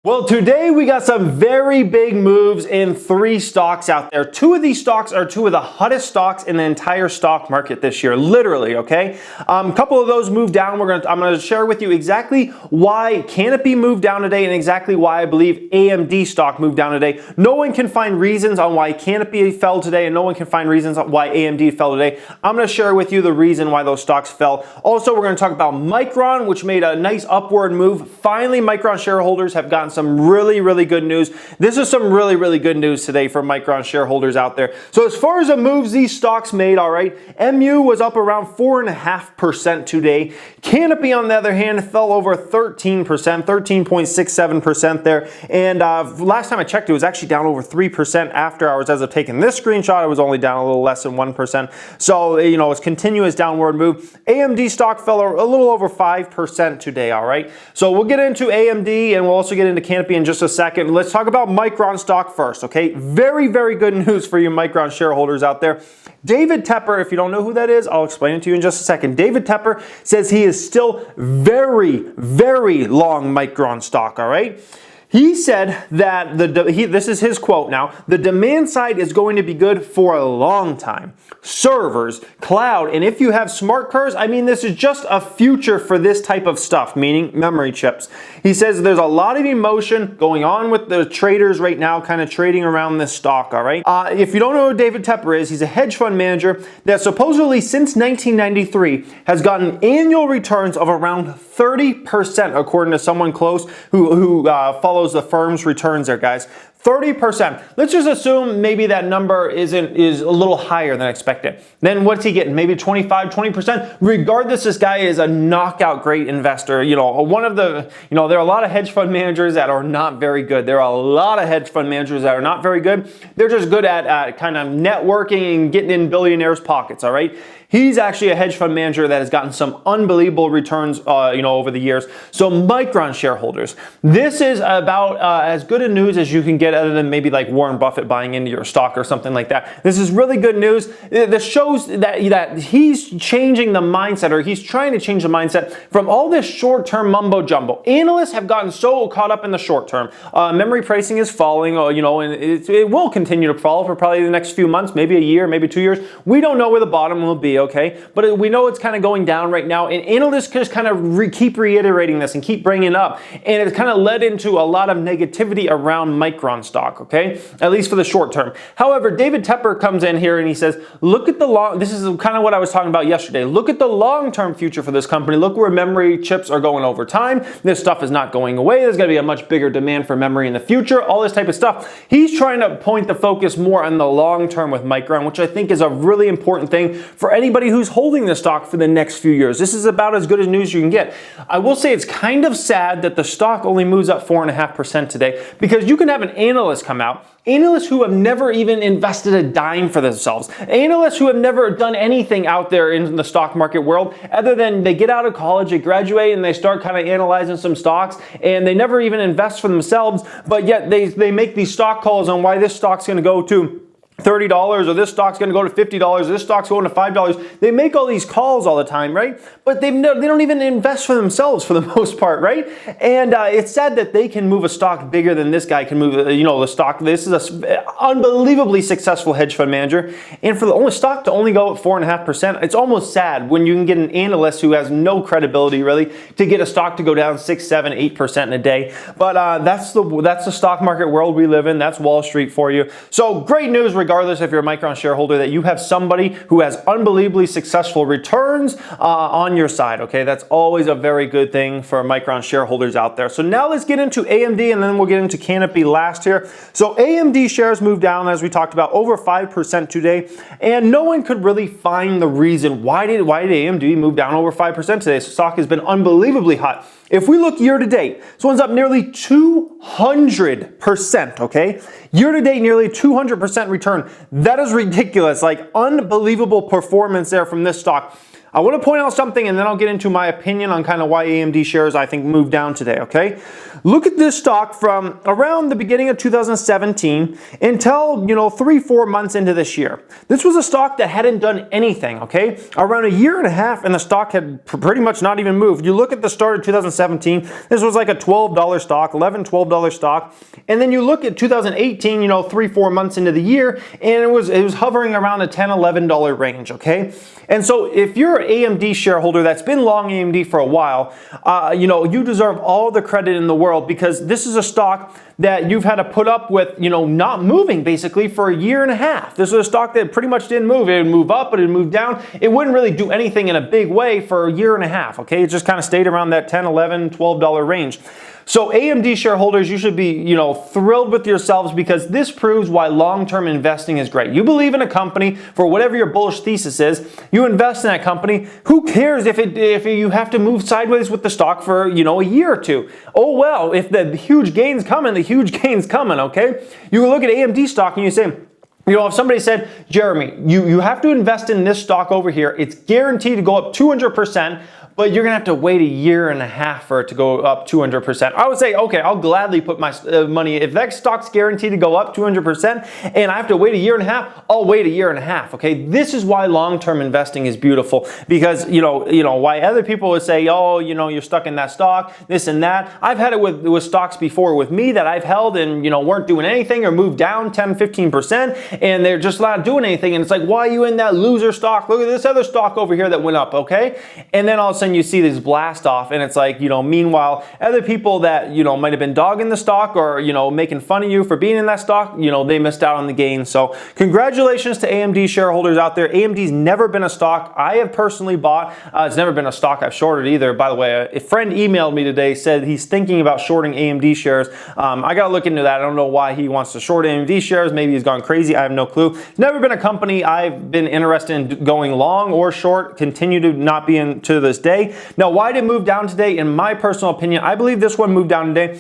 Well, today we got some very big moves in 3 stocks out there. 2 of these stocks are 2 of the hottest stocks in the entire stock market this year, literally, okay? A couple of those moved down. I'm gonna share with you exactly why Canopy moved down today and exactly why I believe AMD stock moved down today. No one can find reasons on why Canopy fell today, and no one can find reasons on why AMD fell today. I'm gonna share with you the reason why those stocks fell. Also, we're gonna talk about Micron, which made a nice upward move. Finally, Micron shareholders have gotten some really good news. This is some really good news today for Micron shareholders out there. So as far as the moves these stocks made, all right, MU was up around 4.5% today. Canopy, on the other hand, fell over 13%, 13.67% there. And last time I checked, it was actually down over 3% after hours. As of taking this screenshot, it was only down a little less than 1%. So, you know, it's continuous downward move. AMD stock fell a little over 5% today, all right? So we'll get into AMD and we'll also get into Canopy in just a second. Let's talk about Micron stock first, okay? Very good news for you Micron shareholders out there. David Tepper, if you don't know who that is, I'll explain it to you in just a second. David Tepper says he is still very long Micron stock, all right? He said that, this is his quote now, the demand side is going to be good for a long time. Servers, cloud, and if you have smart cars, I mean, this is just a future for this type of stuff, meaning memory chips. He says there's a lot of emotion going on with the traders right now, kind of trading around this stock, all right? If you don't know who David Tepper is, he's a hedge fund manager that supposedly since 1993 has gotten annual returns of around 30%, according to someone close who follows the firm's returns there, guys. 30%. Let's just assume maybe that number is a little higher than expected. Then what's he getting? Maybe 20%. Regardless, this guy is a knockout great investor. You know, there are a lot of hedge fund managers that are not very good. There are a lot of hedge fund managers that are not very good. They're just good at kind of networking and getting in billionaires' pockets, all right? He's actually a hedge fund manager that has gotten some unbelievable returns, over the years. So Micron shareholders, this is about as good a news as you can get, other than maybe like Warren Buffett buying into your stock or something like that. This is really good news. This shows that he's changing the mindset, or he's trying to change the mindset from all this short-term mumbo jumbo. Analysts have gotten so caught up in the short term. Memory pricing is falling, and it will continue to fall for probably the next few months, maybe a year, maybe 2 years. We don't know where the bottom will be. Okay, but we know it's kind of going down right now, and analysts just kind of keep reiterating this and keep bringing it up, and it's kind of led into a lot of negativity around Micron stock, okay, at least for the short term. However, David Tepper comes in here and he says, look at this is kind of what I was talking about yesterday, look at the long-term future for this company. Look where memory chips are going over time. This stuff is not going away. There's going to be a much bigger demand for memory in the future, all this type of stuff. He's trying to point the focus more on the long term with Micron, which I think is a really important thing for anybody who's holding the stock for the next few years. This is about as good as news you can get. I will say it's kind of sad that the stock only moves up 4.5% today, because you can have an analyst come out, analysts who have never even invested a dime for themselves, analysts who have never done anything out there in the stock market world other than they get out of college, they graduate, and they start kind of analyzing some stocks, and they never even invest for themselves, but yet they make these stock calls on why this stock's going to go to $30, or this stock's going to go to $50, or this stock's going to $5. They make all these calls all the time, right? But they don't even invest for themselves for the most part, right? And it's sad that they can move a stock bigger than this guy can move, the stock. This is an unbelievably successful hedge fund manager, and for the stock to only go at 4.5%, it's almost sad when you can get an analyst who has no credibility really to get a stock to go down 6, 7, 8% in a day. But that's the stock market world we live in. That's Wall Street for you. So great news regardless if you're a Micron shareholder, that you have somebody who has unbelievably successful returns on your side, okay? That's always a very good thing for Micron shareholders out there. So now let's get into AMD, and then we'll get into Canopy last here. So AMD shares moved down, as we talked about, over 5% today, and no one could really find the reason why did AMD move down over 5% today. The stock has been unbelievably hot. If we look year to date, this one's up nearly 200%, okay? Year to date, nearly 200% return. That is ridiculous, like unbelievable performance there from this stock. I want to point out something, and then I'll get into my opinion on kind of why AMD shares I think moved down today, okay? Look at this stock from around the beginning of 2017 until, 3-4 months into this year. This was a stock that hadn't done anything, okay? Around a year and a half, and the stock had pretty much not even moved. You look at the start of 2017, this was like a $12 stock, $11-12 stock. And then you look at 2018, 3-4 months into the year, and it was hovering around a $10-11 range, okay? And so if you're an AMD shareholder that's been long AMD for a while, you deserve all the credit in the world, because this is a stock that you've had to put up with, not moving basically for a year and a half. This is a stock that pretty much didn't move. It would move up, but it would move down. It wouldn't really do anything in a big way for a year and a half, okay? It just kind of stayed around that $10, $11, $12 range. So AMD shareholders, you should be, thrilled with yourselves, because this proves why long-term investing is great. You believe in a company for whatever your bullish thesis is. You invest in that company. Who cares if you have to move sideways with the stock for, a year or two? Oh well, if the huge gain's coming, the huge gain's coming, okay? You look at AMD stock and you say, if somebody said, Jeremy, you have to invest in this stock over here. It's guaranteed to go up 200%. But you're going to have to wait a year and a half for it to go up 200%. I would say, okay, I'll gladly put my money, if that stock's guaranteed to go up 200% and I have to wait a year and a half, I'll wait a year and a half, okay? This is why long-term investing is beautiful, because, why other people would say, oh, you're stuck in that stock, this and that. I've had it with stocks before with me that I've held and, weren't doing anything or moved down 10, 15%, and they're just not doing anything. And it's like, why are you in that loser stock? Look at this other stock over here that went up, okay? And then all of a sudden you see these blast off, and it's like, meanwhile, other people that, might have been dogging the stock or, making fun of you for being in that stock, they missed out on the gain. So congratulations to AMD shareholders out there. AMD's never been a stock I have personally bought. It's never been a stock I've shorted either. By the way, a friend emailed me today, said he's thinking about shorting AMD shares. I got to look into that. I don't know why he wants to short AMD shares. Maybe he's gone crazy. I have no clue. It's never been a company I've been interested in going long or short, continue to not be in to this day. Now, why did it move down today? In my personal opinion, I believe this one moved down today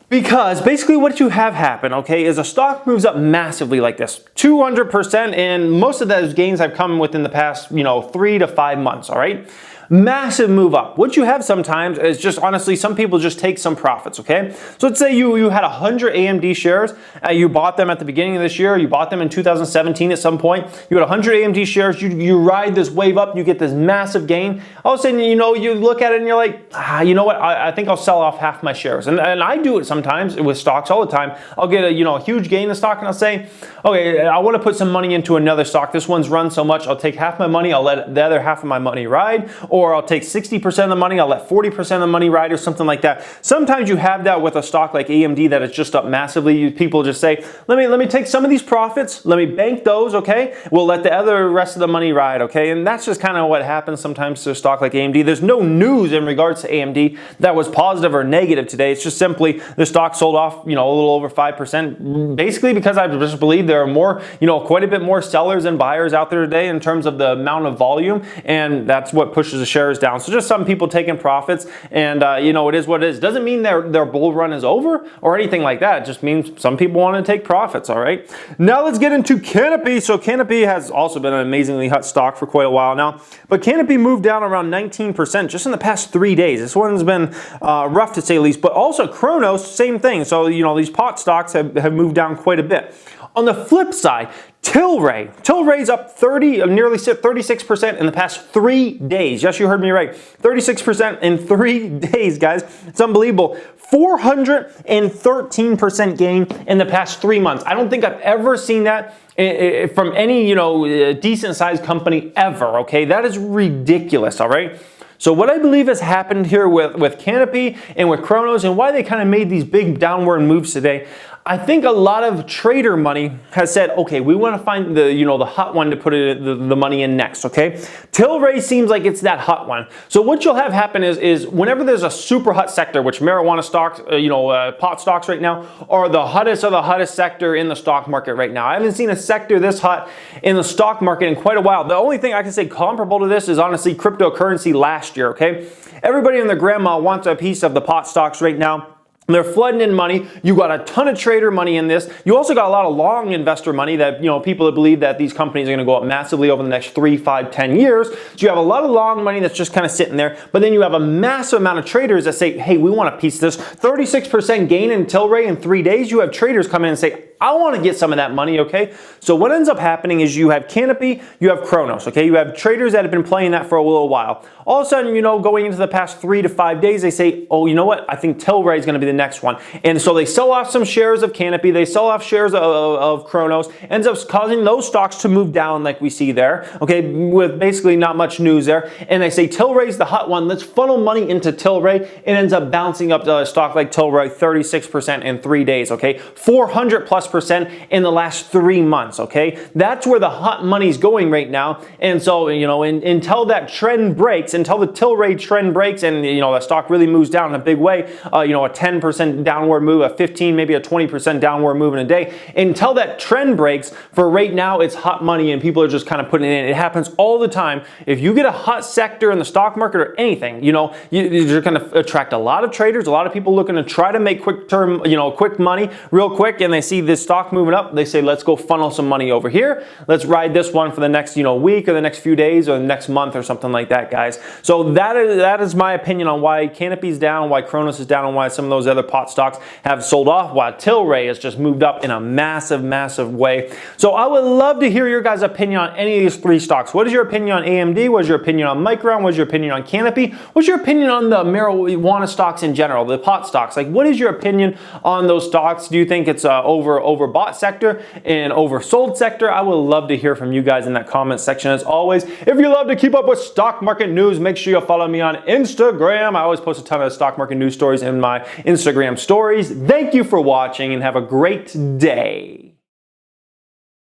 because basically what you have happen, okay, is a stock moves up massively like this, 200%, and most of those gains have come within the past, 3 to 5 months, all right? Massive move up. What you have sometimes is just, honestly, some people just take some profits, okay? So let's say you had 100 AMD shares, you bought them at the beginning of this year, you bought them in 2017 at some point, you had 100 AMD shares, you ride this wave up, you get this massive gain. All of a sudden, you look at it and you're like, you know what, I think I'll sell off half my shares. And I do it sometimes with stocks all the time. I'll get a huge gain in stock and I'll say, okay, I want to put some money into another stock. This one's run so much, I'll take half my money, I'll let the other half of my money ride, or I'll take 60% of the money, I'll let 40% of the money ride, or something like that. Sometimes you have that with a stock like AMD that is just up massively. People just say, let me take some of these profits, let me bank those, okay? We'll let the rest of the money ride, okay? And that's just kind of what happens sometimes to a stock like AMD. There's no news in regards to AMD that was positive or negative today. It's just simply the stock sold off, a little over 5%, basically because I just believe there are more, quite a bit more sellers than buyers out there today in terms of the amount of volume, and that's what pushes the shares down. So just some people taking profits, and it is what it is. Doesn't mean their bull run is over or anything like that. It just means some people want to take profits, all right? Now let's get into Canopy. So Canopy has also been an amazingly hot stock for quite a while now, but Canopy moved down around 19% just in the past 3 days. This one's been rough to say the least, but also Cronos, same thing. So, these pot stocks have moved down quite a bit. On the flip side, Tilray's up nearly 36% in the past 3 days. Yes, you heard me right. 36% in 3 days, guys. It's unbelievable. 413% gain in the past 3 months. I don't think I've ever seen that from any, decent sized company ever, okay? That is ridiculous, all right? So what I believe has happened here with Canopy and with Cronos, and why they kind of made these big downward moves today, I think a lot of trader money has said, okay, we want to find the hot one to put the money in next, okay? Tilray seems like it's that hot one. So what you'll have happen is whenever there's a super hot sector, which marijuana stocks, pot stocks right now, are the hottest sector in the stock market right now. I haven't seen a sector this hot in the stock market in quite a while. The only thing I can say comparable to this is honestly cryptocurrency last year, okay? Everybody and their grandma wants a piece of the pot stocks right now. They're flooding in money. You got a ton of trader money in this. You also got a lot of long investor money that, people that believe that these companies are going to go up massively over the next 3, 5, 10 years. So you have a lot of long money that's just kind of sitting there. But then you have a massive amount of traders that say, hey, we want a piece of this. 36% gain in Tilray in 3 days. You have traders come in and say, I want to get some of that money, okay? So what ends up happening is you have Canopy, you have Cronos, okay? You have traders that have been playing that for a little while. All of a sudden, going into the past 3 to 5 days, they say, oh, you know what? I think Tilray is going to be the next one. And so they sell off some shares of Canopy, they sell off shares of Cronos, ends up causing those stocks to move down like we see there, okay, with basically not much news there. And they say Tilray's the hot one, let's funnel money into Tilray. It ends up bouncing up to a stock like Tilray 36% in 3 days, okay? 400+% in the last 3 months, okay? That's where the hot money's going right now. And so, until that trend breaks, until the Tilray trend breaks and, the stock really moves down in a big way, a 10% downward move, a 15, maybe a 20% downward move in a day, until that trend breaks, for right now, it's hot money and people are just kind of putting it in. It happens all the time. If you get a hot sector in the stock market or anything, you're going to attract a lot of traders, a lot of people looking to try to make quick money real quick, and they see this stock moving up, they say, let's go funnel some money over here. Let's ride this one for the next, week or the next few days or the next month or something like that, guys. So that is my opinion on why Canopy's down, why Cronos is down, and why some of those other pot stocks have sold off, while Tilray has just moved up in a massive, massive way. So I would love to hear your guys' opinion on any of these 3 stocks. What is your opinion on AMD? What is your opinion on Micron? What is your opinion on Canopy? What's your opinion on the marijuana stocks in general, the pot stocks? Like, what is your opinion on those stocks? Do you think it's overbought sector and oversold sector? I would love to hear from you guys in that comment section. As always, if you love to keep up with stock market news, make sure you follow me on Instagram. I always post a ton of stock market news stories in my Instagram stories. Thank you for watching and have a great day.